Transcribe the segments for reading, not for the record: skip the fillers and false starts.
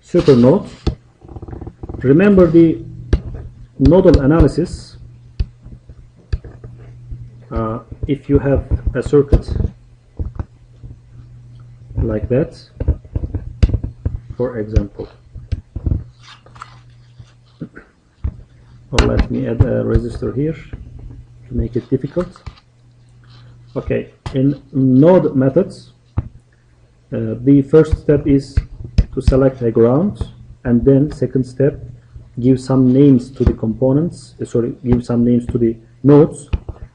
supernode. Remember the nodal analysis. If you have a circuit like that, for example, or let me add a resistor here to make it difficult. Okay, in node methods, the first step is to select a ground, and then second step, give some names to the components, give some names to the nodes.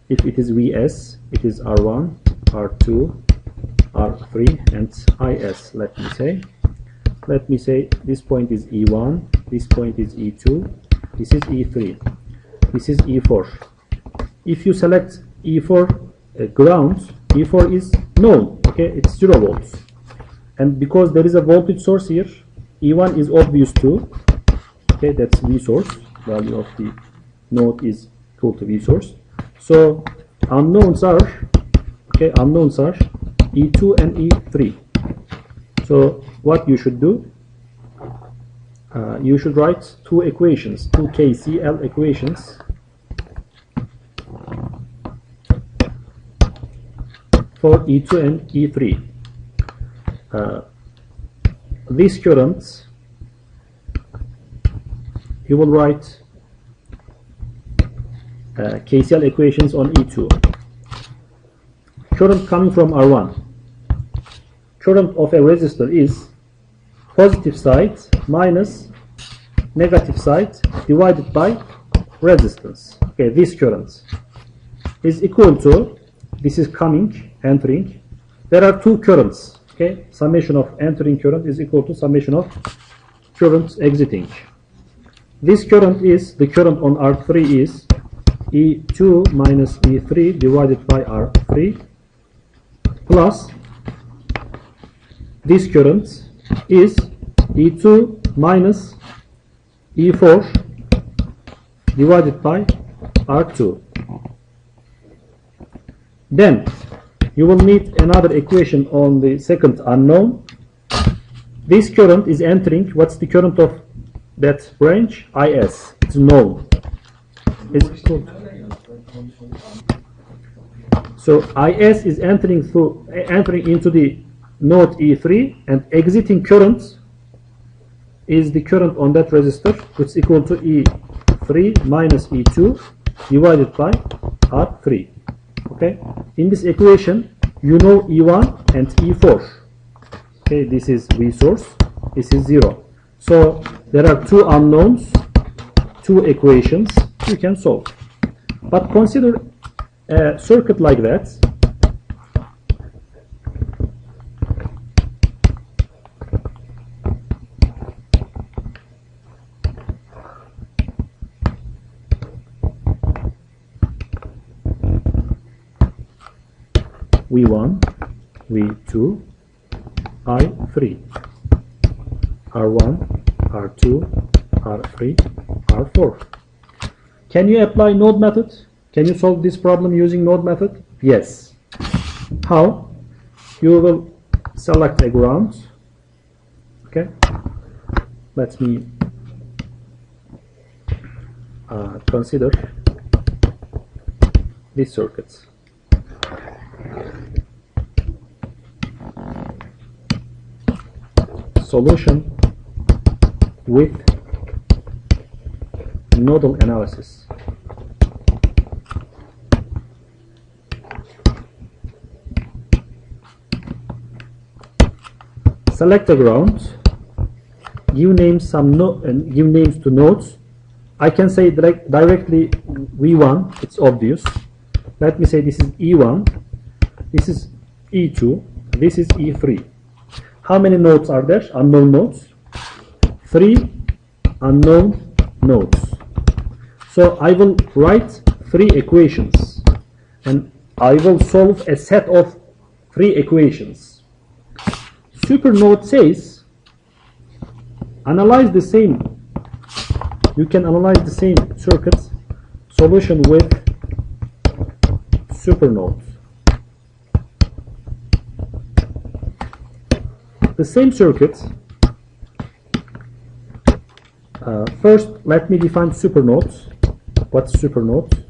If it is Vs, it is R1, R2, R3, and Is, let me say. Let me say this point is E1, this point is E2, this is E3, this is E4. If you select E4 ground, E4 is known, okay, it's 0 volts. And because there is a voltage source here, E1 is obvious too, okay, that's V source, value of the node is equal to V source. So unknowns are, okay, unknowns are E2 and E3. So what you should do, you should write two equations, two KCL equations for E2 and E3. This current, you will write KCL equations on E2. Current coming from R1. Current of a resistor is positive side minus negative side divided by resistance. Okay, this current is equal to, this is coming, entering. There are two currents. Okay, summation of entering current is equal to summation of current exiting. This current is, the current on R3 is E2 minus E3 divided by R3 plus this current is E2 minus E4 divided by R2. Then you will need another equation on the second unknown. This current is entering, what's the current of that branch? Is, it's known. So Is is entering into the node E3, and exiting current is the current on that resistor, which is equal to E3 minus E2 divided by R3. Okay, in this equation you know E1 and E4. Okay, this is V source, this is 0. So there are two unknowns, two equations you can solve. But consider a circuit like that. V1, V2, I3, R1, R2, R3, R4. Can you apply node method? Can you solve this problem using node method? Yes. How? You will select a ground. Okay. Let me consider this circuit. Solution with nodal analysis. Select a ground, give names give names to nodes. I can say directly V1, it's obvious. Let me say this is E1, this is E2, this is E3. How many nodes are there? Unknown nodes. 3 unknown nodes. So I will write 3 equations, and I will solve a set of 3 equations. Supernode says analyze the same. You can analyze the same circuit solution with supernodes. The same circuit First, let me define supernodes. What's supernode?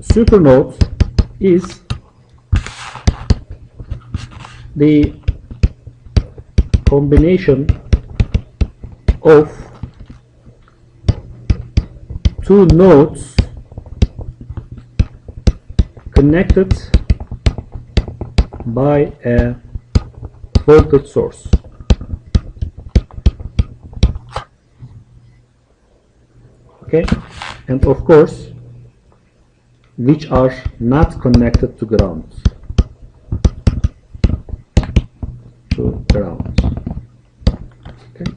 Supernode is the combination of two nodes connected by a voltage source. Okay, and of course, which are not connected to ground. Okay.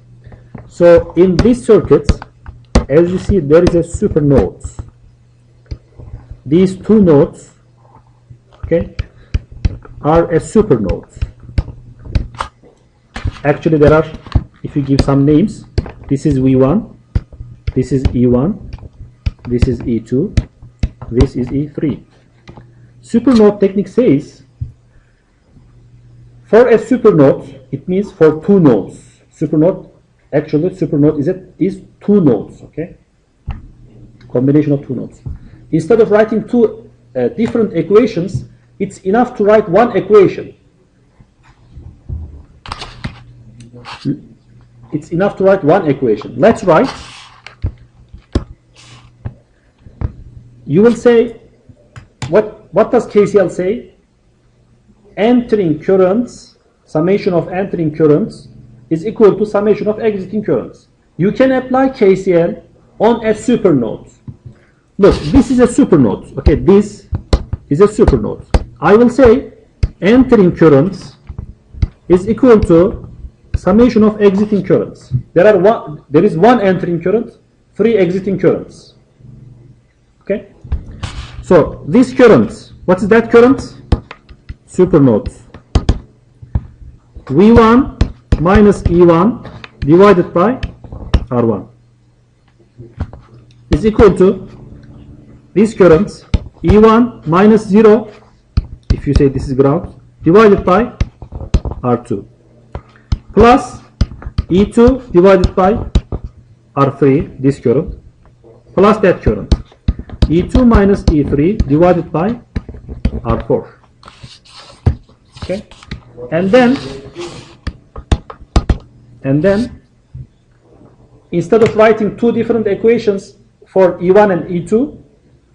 So in this circuit, as you see, there is a supernode. These two nodes, okay, are a supernode. Actually, there are, if you give some names, this is V1, this is E1, this is E2, this is E3. Supernode technique says for a supernode, it means for two nodes. Supernode, actually, supernode is two nodes, okay? Combination of two nodes. Instead of writing two different equations, it's enough to write one equation. It's enough to write one equation. Let's write. You will say, what does KCL say? Entering currents, summation of entering currents is equal to summation of exiting currents. You can apply KCL on a supernode. Look, this is a supernode. Okay, this is a supernode. I will say entering currents is equal to summation of exiting currents. There is one entering current, three exiting currents. Okay. So this current, what is that current? Supernode. V1 minus E1 divided by R1 is equal to this current E1 minus 0, if you say this is ground, divided by R2 plus E2 divided by R3, this current, plus that current, E2 minus E3 divided by R4. Okay, and then instead of writing two different equations for E1 and E2,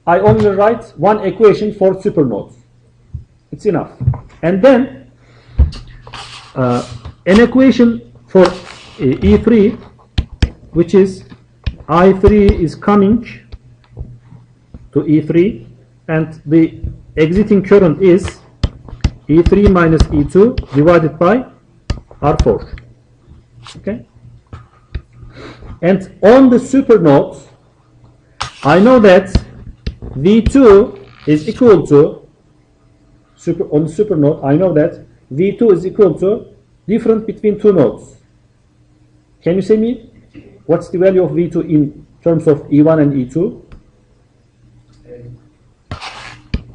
I only write one equation for supernodes. It's enough. And then an equation for E3, which is I3 is coming to E3, and the exiting current is E3 minus E2 divided by R4. Okay? And on the supernode, I know that V2 is equal to, on the supernode, I know that V2 is equal to difference between two nodes. Can you say me what's the value of V2 in terms of E1 and E2?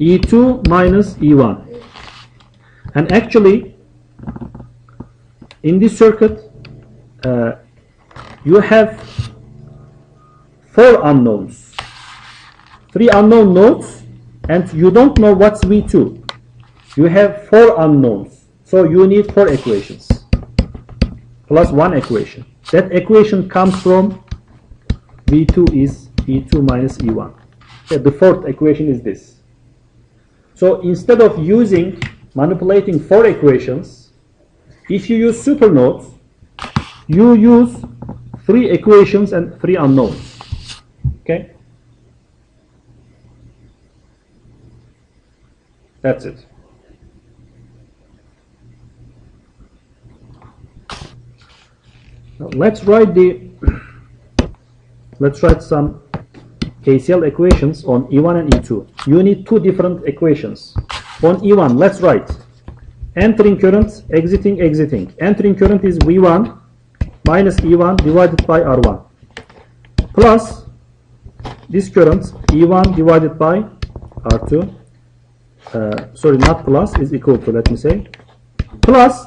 E2 minus E1. And actually, in this circuit, you have four unknowns, three unknown nodes, and you don't know what's V2. You have four unknowns, so you need four equations plus one equation. That equation comes from V2 is E2 minus E1. Okay, the fourth equation is this. So instead of manipulating four equations, if you use supernodes, you use three equations and three unknowns. Okay? That's it. Now let's write some KCL equations on E1 and E2. You need two different equations. On E1, let's write entering current, exiting. Entering current is V1 minus E1 divided by R1 plus this current E1 divided by R2. Sorry, not plus, is equal to, let me say, plus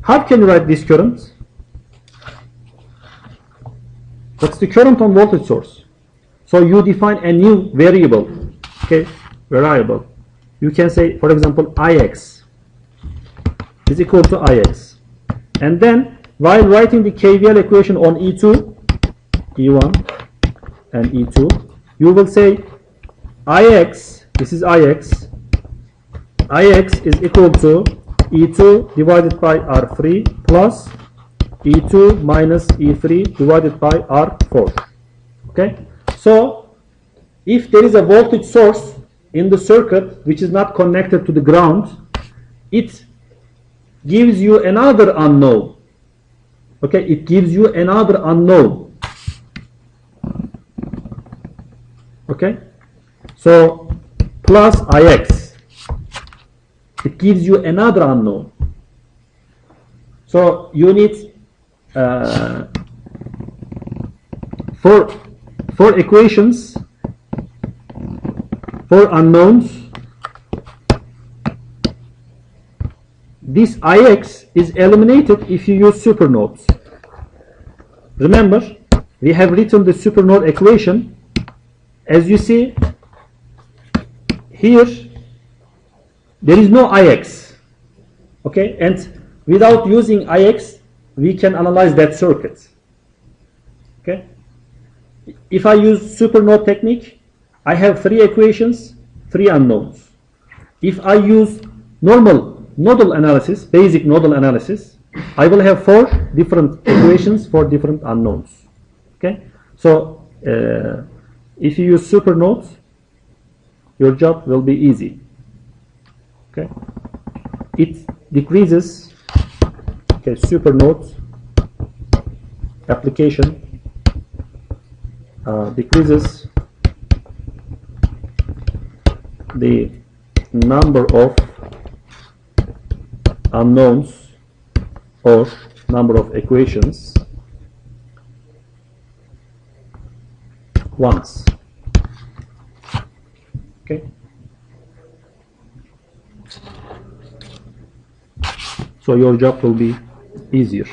How can you write this current? What's the current on voltage source? So you define a new variable, okay, variable. You can say, for example, Ix is equal to Ix. And then, while writing the KVL equation on E2, E1 and E2, you will say Ix, this is Ix, Ix is equal to E2 divided by R3 plus E2 minus E3 divided by R4. Okay? So, if there is a voltage source in the circuit which is not connected to the ground, it gives you another unknown. Okay? It gives you another unknown. Okay? So, plus Ix. It gives you another unknown. So, you need for equations, for unknowns, this Ix is eliminated if you use supernodes. Remember, we have written the supernode equation. As you see, here there is no Ix. Okay, and without using Ix, we can analyze that circuit. Okay. If I use supernode technique, I have 3 equations, 3 unknowns. If I use normal nodal analysis, basic nodal analysis, I will have 4 different equations for different unknowns. Okay. So if you use supernodes, your job will be easy. Okay. It decreases. Okay, supernode application decreases the number of unknowns or number of equations once. Okay. So your job will be easier.